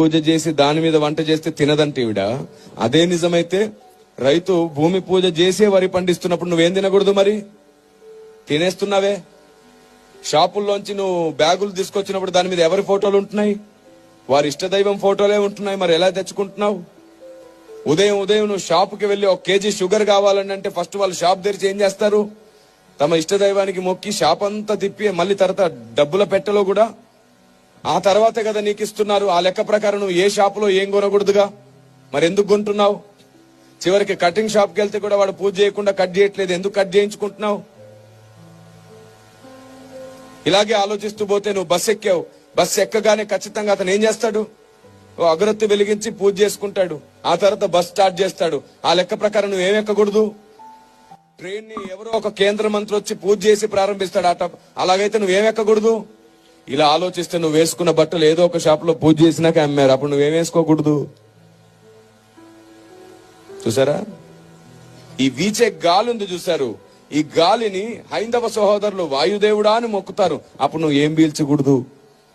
పూజ చేసి దాని మీద వంట చేస్తే తినదంటే ఈవిడ. అదే నిజమైతే రైతు భూమి పూజ చేసే వరి పండిస్తున్నప్పుడు నువ్వేం తినకూడదు? మరి తినేస్తున్నావే. షాపుల్లోంచి నువ్వు బ్యాగులు తీసుకొచ్చినప్పుడు దాని మీద ఎవరి ఫోటోలు ఉంటున్నాయి? వారి ఇష్టదైవం ఫోటోలే ఉంటున్నాయి. మరి ఎలా తెచ్చుకుంటున్నావు? ఉదయం నువ్వు షాపుకి వెళ్ళి 1 కేజీ షుగర్ కావాలని అంటే ఫస్ట్ వాళ్ళు షాప్ తెరిచి ఏం చేస్తారు? తమ ఇష్టదైవానికి మొక్కి షాప్ అంతా తిప్పి మళ్ళీ తర్వాత డబ్బుల పెట్టెలో కూడా ఆ తర్వాతే కదా నీకు ఇస్తున్నారు. ఆ లెక్క ప్రకారం నువ్వు ఏ షాపులో ఏం కొనకూడదుగా, మరి ఎందుకు కొంటున్నావు? చివరికి కటింగ్ షాప్కి వెళ్తే కూడా వాడు పూజ చేయకుండా కట్ చేయట్లేదు, ఎందుకు కట్ చేయించుకుంటున్నావు? ఇలాగే ఆలోచిస్తూ పోతే నువ్వు బస్సు ఎక్కావు, బస్సు ఎక్కగానే ఖచ్చితంగా అతను ఏం చేస్తాడు? ఓ అగరొత్తి వెలిగించి పూజ చేసుకుంటాడు, ఆ తర్వాత బస్ స్టార్ట్ చేస్తాడు. ఆ లెక్క ప్రకారం నువ్వేం ఎక్కకూడదు. ట్రైన్ ని ఎవరో ఒక కేంద్ర మంత్రి వచ్చి పూజ చేసి ప్రారంభిస్తాడు అట, అలాగైతే నువ్వేం ఎక్కకూడదు. ఇలా ఆలోచిస్తే నువ్వు వేసుకున్న బట్టలు ఏదో ఒక షాప్ లో పూజ చేసినాక అమ్మారు, అప్పుడు నువ్వేం వేసుకోకూడదు. చూసారా? ఈ వీచే గాలి ఉంది చూసారు, ఈ గాలిని హైందవ సహోదరులు వాయుదేవుడా అని మొక్కుతారు. అప్పుడు నువ్వు ఏం పీల్చకూడదు,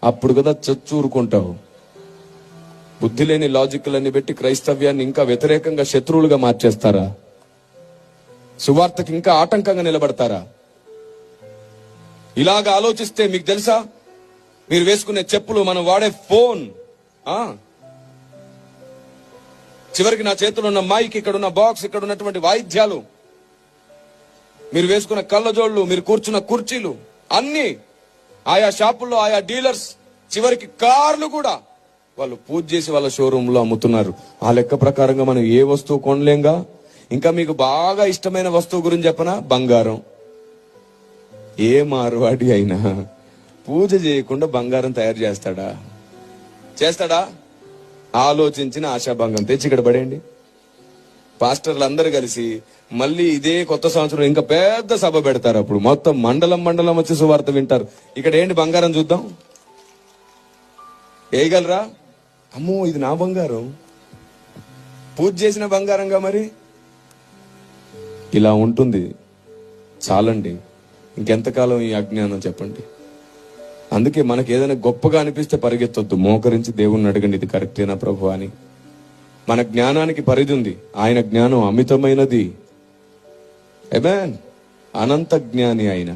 అప్పుడు కదా చచ్చూరుకుంటావు. బుద్ధి లేని లాజిక్లన్నీ పెట్టి క్రైస్తవ్యాన్ని ఇంకా వ్యతిరేకంగా శత్రువులుగా మార్చేస్తారా? సువార్తకి ఇంకా ఆటంకంగా నిలబడతారా? ఇలాగా ఆలోచిస్తే మీకు తెలుసా, మీరు వేసుకునే చెప్పులు, మనం వాడే ఫోన్, చివరికి నా చేతిలో ఉన్న మైక్, ఇక్కడ ఉన్న బాక్స్, ఇక్కడ ఉన్నటువంటి వాయిద్యాలు, మీరు వేసుకున్న కళ్ళజోళ్లు, మీరు కూర్చున్న కుర్చీలు, అన్ని ఆయా షాపుల్లో ఆయా డీలర్స్, చివరికి కార్లు కూడా వాళ్ళు పూజ చేసి వాళ్ళ షోరూమ్ లో అమ్ముతున్నారు. ఆ లెక్క ప్రకారంగా మనం ఏ వస్తువు కొనలేంగా. ఇంకా మీకు బాగా ఇష్టమైన వస్తువు గురించి చెప్పనా? బంగారం. ఏ మార్వాడి అయినా పూజ చేయకుండా బంగారం తయారు చేస్తాడా? ఆలోచించిన ఆశాభంగం తెచ్చి ఇక్కడ పడేయండి. పాస్టర్లు అందరు కలిసి మళ్ళీ ఇదే కొత్త సంవత్సరం ఇంకా పెద్ద సభ పెడతారు. అప్పుడు మొత్తం మండలం వచ్చి సువార్త వింటారు. ఇక్కడ ఏంటి? బంగారం చూద్దాం, వేయగలరా? అమ్మో, ఇది నా బంగారం, పూజ చేసిన బంగారంగా. మరి ఇలా ఉంటుంది. చాలండి, ఇంకెంతకాలం ఈ అజ్ఞానం చెప్పండి. అందుకే మనకి ఏదైనా గొప్పగా అనిపిస్తే పరిగెత్తొద్దు, మోకరించి దేవుణ్ణి అడగండి, ఇది కరెక్టేనా ప్రభు అని. మన జ్ఞానానికి పరిధి ఉంది, ఆయన జ్ఞానం అమితమైనది. ఆమేన్. అనంత జ్ఞాని ఆయన.